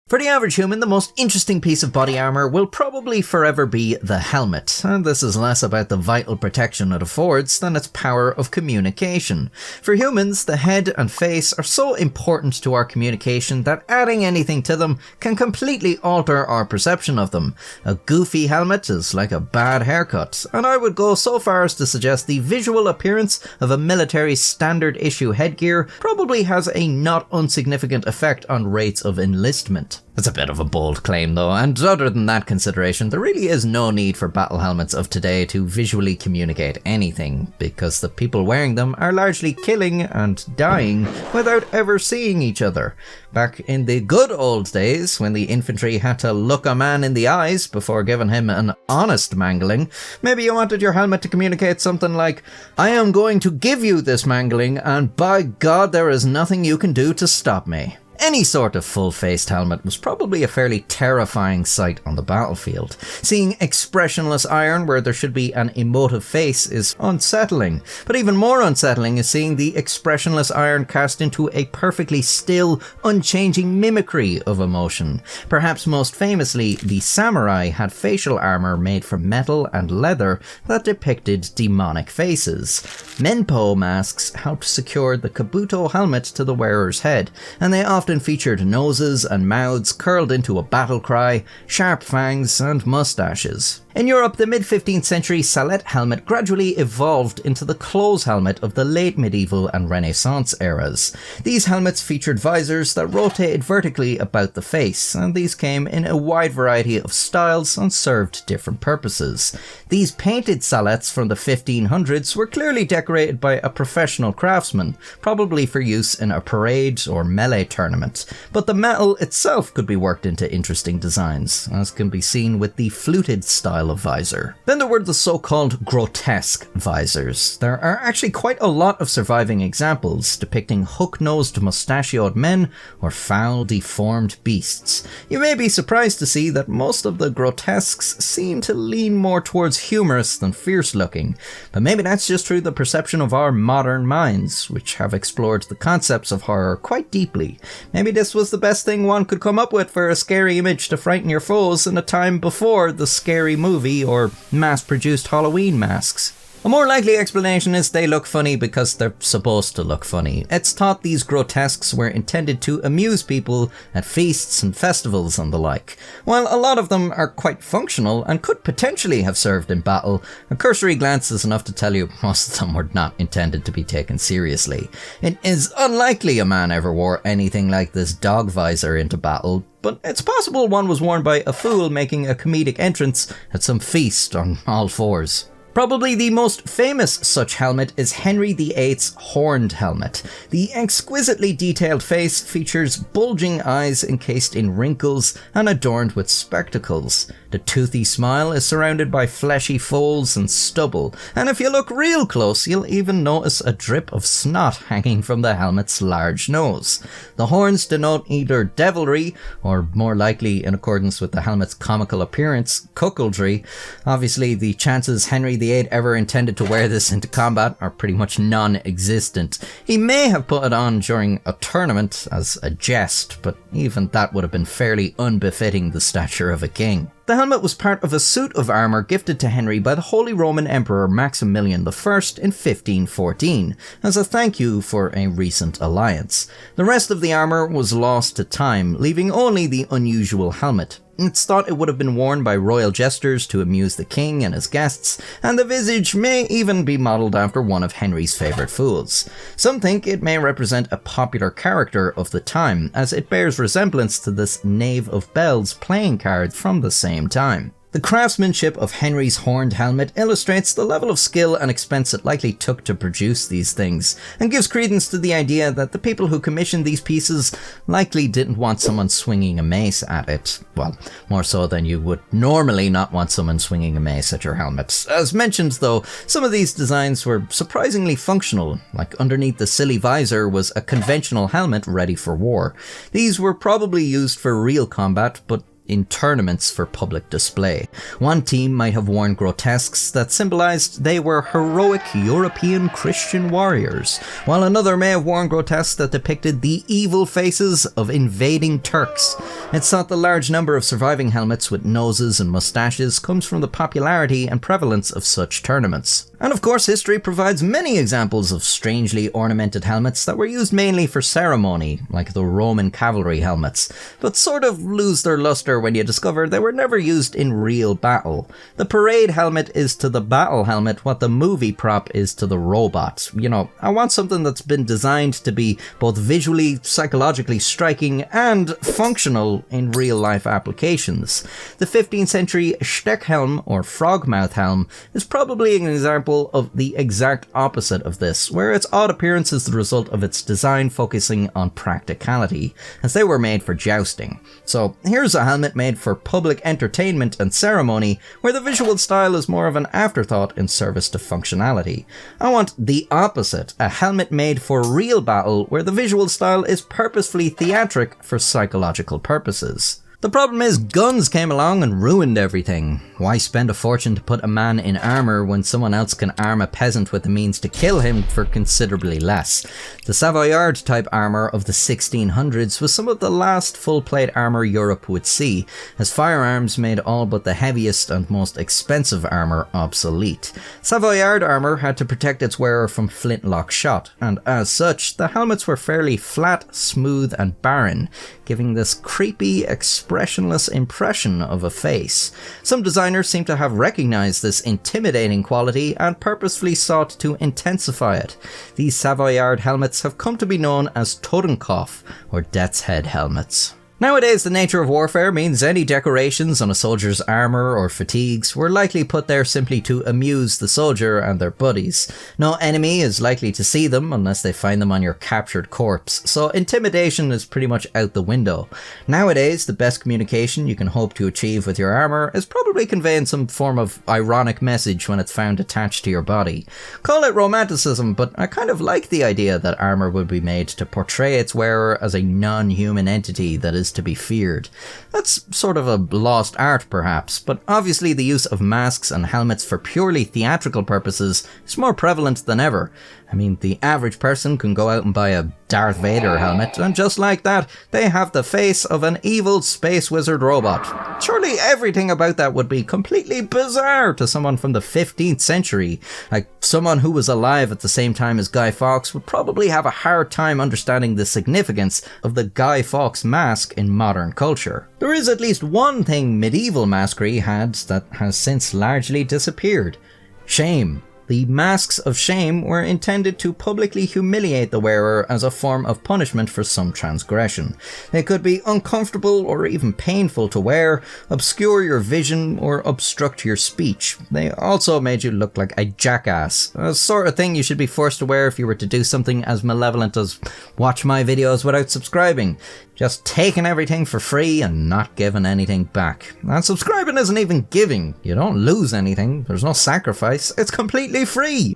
For the average human, the most interesting piece of body armour will probably forever be the helmet, and this is less about the vital protection it affords than its power of communication. For humans, the head and face are so important to our communication that adding anything to them can completely alter our perception of them. A goofy helmet is like a bad haircut, and I would go so far as to suggest the visual appearance of a military standard issue headgear probably has a not insignificant effect on rates of enlistment. That's a bit of a bold claim though, and other than that consideration, there really is no need for battle helmets of today to visually communicate anything, because the people wearing them are largely killing and dying without ever seeing each other. Back in the good old days, when the infantry had to look a man in the eyes before giving him an honest mangling, maybe you wanted your helmet to communicate something like, "I am going to give you this mangling, and by God there is nothing you can do to stop me." Any sort of full-faced helmet was probably a fairly terrifying sight on the battlefield. Seeing expressionless iron where there should be an emotive face is unsettling, but even more unsettling is seeing the expressionless iron cast into a perfectly still, unchanging mimicry of emotion. Perhaps most famously, the samurai had facial armour made from metal and leather that depicted demonic faces. Menpo masks helped secure the kabuto helmet to the wearer's head, and they often featured noses and mouths curled into a battle cry, sharp fangs and mustaches. In Europe, the mid-15th century sallet helmet gradually evolved into the close helmet of the late medieval and Renaissance eras. These helmets featured visors that rotated vertically about the face, and these came in a wide variety of styles and served different purposes. These painted sallets from the 1500s were clearly decorated by a professional craftsman, probably for use in a parade or melee tournament, but the metal itself could be worked into interesting designs, as can be seen with the fluted style of visor. Then there were the so-called grotesque visors. There are actually quite a lot of surviving examples depicting hook-nosed mustachioed men or foul deformed beasts. You may be surprised to see that most of the grotesques seem to lean more towards humorous than fierce looking, but maybe that's just through the perception of our modern minds, which have explored the concepts of horror quite deeply. Maybe this was the best thing one could come up with for a scary image to frighten your foes in a time before the scary movie or mass-produced Halloween masks. A more likely explanation is they look funny because they're supposed to look funny. It's thought these grotesques were intended to amuse people at feasts and festivals and the like. While a lot of them are quite functional and could potentially have served in battle, a cursory glance is enough to tell you most of them were not intended to be taken seriously. It is unlikely a man ever wore anything like this dog visor into battle, but it's possible one was worn by a fool making a comedic entrance at some feast on all fours. Probably the most famous such helmet is Henry VIII's horned helmet. The exquisitely detailed face features bulging eyes encased in wrinkles and adorned with spectacles. The toothy smile is surrounded by fleshy folds and stubble, and if you look real close, you'll even notice a drip of snot hanging from the helmet's large nose. The horns denote either devilry, or more likely, in accordance with the helmet's comical appearance, cuckoldry. Obviously, the chances Henry VIII ever intended to wear this into combat are pretty much non-existent. He may have put it on during a tournament as a jest, but even that would have been fairly unbefitting the stature of a king. The helmet was part of a suit of armour gifted to Henry by the Holy Roman Emperor Maximilian I in 1514, as a thank you for a recent alliance. The rest of the armour was lost to time, leaving only the unusual helmet. It's thought it would have been worn by royal jesters to amuse the king and his guests, and the visage may even be modelled after one of Henry's favourite fools. Some think it may represent a popular character of the time, as it bears resemblance to this Knave of Bells playing card from the same time. The craftsmanship of Henry's horned helmet illustrates the level of skill and expense it likely took to produce these things, and gives credence to the idea that the people who commissioned these pieces likely didn't want someone swinging a mace at it. Well, more so than you would normally not want someone swinging a mace at your helmet. As mentioned though, some of these designs were surprisingly functional, like underneath the silly visor was a conventional helmet ready for war. These were probably used for real combat, but in tournaments for public display. One team might have worn grotesques that symbolized they were heroic European Christian warriors, while another may have worn grotesques that depicted the evil faces of invading Turks. It's thought the large number of surviving helmets with noses and mustaches comes from the popularity and prevalence of such tournaments. And of course, history provides many examples of strangely ornamented helmets that were used mainly for ceremony, like the Roman cavalry helmets, but sort of lose their luster when you discover they were never used in real battle. The parade helmet is to the battle helmet what the movie prop is to the robot. You know, I want something that's been designed to be both visually, psychologically striking and functional in real life applications. The 15th century Steckhelm, or frogmouth helm, is probably an example of the exact opposite of this, where its odd appearance is the result of its design focusing on practicality, as they were made for jousting. So here's a helmet made for public entertainment and ceremony, where the visual style is more of an afterthought in service to functionality. I want the opposite, a helmet made for real battle, where the visual style is purposefully theatric for psychological purposes. The problem is guns came along and ruined everything. Why spend a fortune to put a man in armour when someone else can arm a peasant with the means to kill him for considerably less? The Savoyard type armour of the 1600s was some of the last full-plate armour Europe would see, as Firearms made all but the heaviest and most expensive armour obsolete. Savoyard armour had to protect its wearer from flintlock shot, and as such, the helmets were fairly flat, smooth and barren, giving this creepy, expressionless impression of a face. Some designers seem to have recognized this intimidating quality and purposefully sought to intensify it. These Savoyard helmets have come to be known as Totenkopf, or Death's Head helmets. Nowadays, the nature of warfare means any decorations on a soldier's armour or fatigues were likely put there simply to amuse the soldier and their buddies. No enemy is likely to see them unless they find them on your captured corpse, so intimidation is pretty much out the window. Nowadays, the best communication you can hope to achieve with your armour is probably conveying some form of ironic message when it's found attached to your body. Call it romanticism, but I kind of like the idea that armour would be made to portray its wearer as a non-human entity that is to be feared. That's sort of a lost art perhaps, but obviously the use of masks and helmets for purely theatrical purposes is more prevalent than ever. I mean, the average person can go out and buy a Darth Vader helmet, and just like that, they have the face of an evil space wizard robot. Surely everything about that would be completely bizarre to someone from the 15th century. Like, someone who was alive at the same time as Guy Fawkes would probably have a hard time understanding the significance of the Guy Fawkes mask in modern culture. There is at least one thing medieval masquerie had that has since largely disappeared: shame. The masks of shame were intended to publicly humiliate the wearer as a form of punishment for some transgression. They could be uncomfortable or even painful to wear, obscure your vision, or obstruct your speech. They also made you look like a jackass, a sort of thing you should be forced to wear if you were to do something as malevolent as watch my videos without subscribing. Just taking everything for free and not giving anything back. And subscribing isn't even giving. You don't lose anything. There's no sacrifice. It's completely free.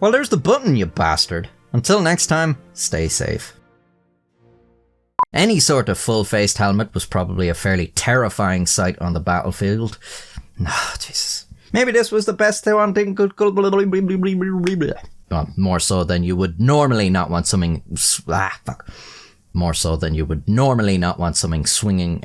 Well, there's the button, you bastard. Until next time, stay safe. Any sort of full-faced helmet was probably a fairly terrifying sight on the battlefield. Ah, Jesus. Maybe this was the best one thing. More so than you would normally not want something. More so than you would normally not want something swinging